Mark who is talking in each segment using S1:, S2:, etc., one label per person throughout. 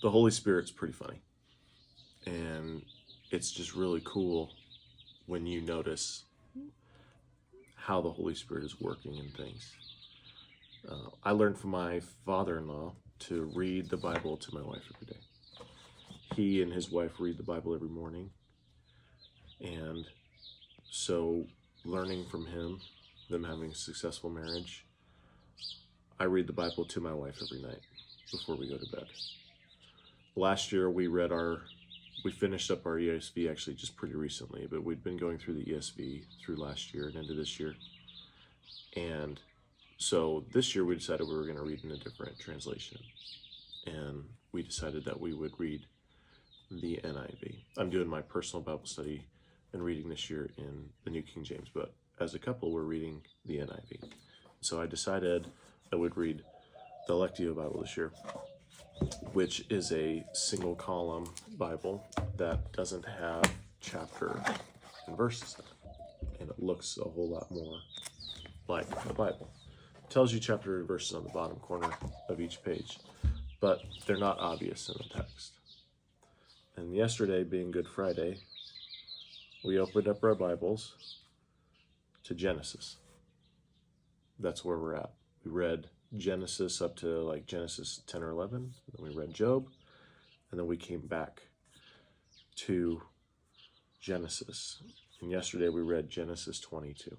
S1: The Holy Spirit's pretty funny, and it's just really cool when you notice how the Holy Spirit is working in things. I learned from my father-in-law to read the Bible to my wife every day. He and his wife read the Bible every morning, and so learning from him, them having a successful marriage, I read the Bible to my wife every night before we go to bed. Last year we finished up our ESV actually just pretty recently, but we'd been going through the ESV through last year and into this year. And so this year we decided we were going to read in a different translation. And we decided that we would read the NIV. I'm doing my personal Bible study and reading this year in the New King James, but as a couple we're reading the NIV. So I decided I would read the Lectio Bible this year, which is a single column Bible that doesn't have chapter and verses in it. And it looks a whole lot more like the Bible. It tells you chapter and verses on the bottom corner of each page, but they're not obvious in the text. And yesterday, being Good Friday, we opened up our Bibles to Genesis. That's where we're at. We read Genesis up to like Genesis 10 or 11. Then we read Job. And then we came back to Genesis. And yesterday we read Genesis 22.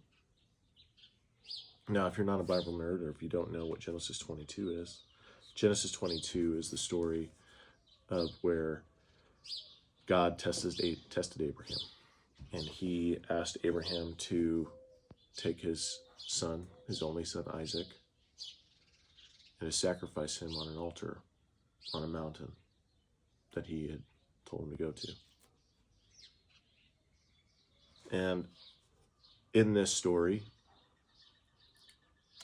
S1: Now, if you're not a Bible nerd, or if you don't know what Genesis 22 is, Genesis 22 is the story of where God tested Abraham. And he asked Abraham to take his son, his only son Isaac, and to sacrifice him on an altar on a mountain that he had told him to go to. And in this story,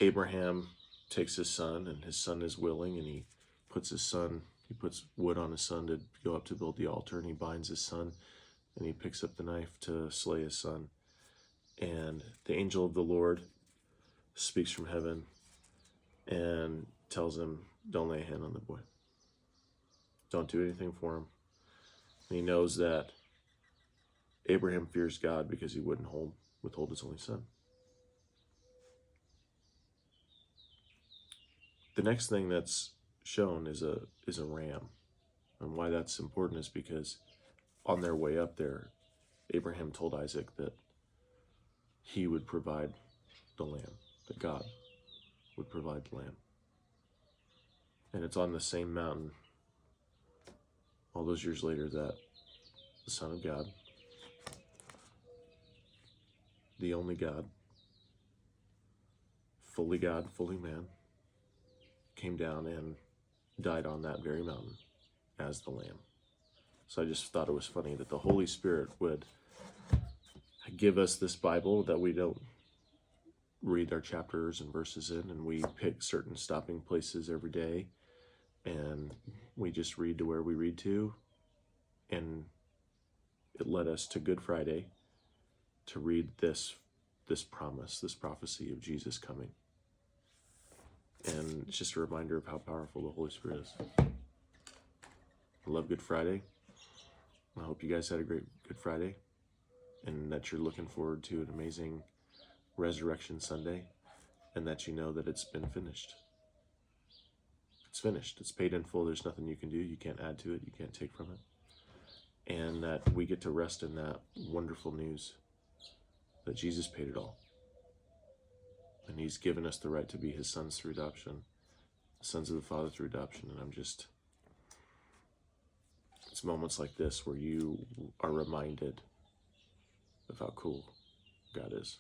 S1: Abraham takes his son, and his son is willing, and he puts wood on his son to go up to build the altar, and he binds his son, and he picks up the knife to slay his son. And the angel of the Lord speaks from heaven and tells him, don't lay a hand on the boy. Don't do anything for him. And he knows that Abraham fears God because he wouldn't withhold his only son. The next thing that's shown is a ram. And why that's important is because on their way up there, Abraham told Isaac that he would provide the lamb, that God would provide the lamb. And it's on the same mountain all those years later that the Son of God, the only God, fully man, came down and died on that very mountain as the lamb. So I just thought it was funny that the Holy Spirit would give us this Bible that we don't read our chapters and verses in, and we pick certain stopping places every day, and we just read to where we read to, and it led us to Good Friday to read this promise, this prophecy of Jesus coming. And it's just a reminder of how powerful the Holy Spirit is. I love Good Friday. I hope you guys had a great Good Friday, and that you're looking forward to an amazing Resurrection Sunday, and that you know that it's been finished. It's finished. It's paid in full. There's nothing you can do. You can't add to it. You can't take from it. And that we get to rest in that wonderful news that Jesus paid it all. And he's given us the right to be his sons through adoption, sons of the Father through adoption. And it's moments like this where you are reminded of how cool God is.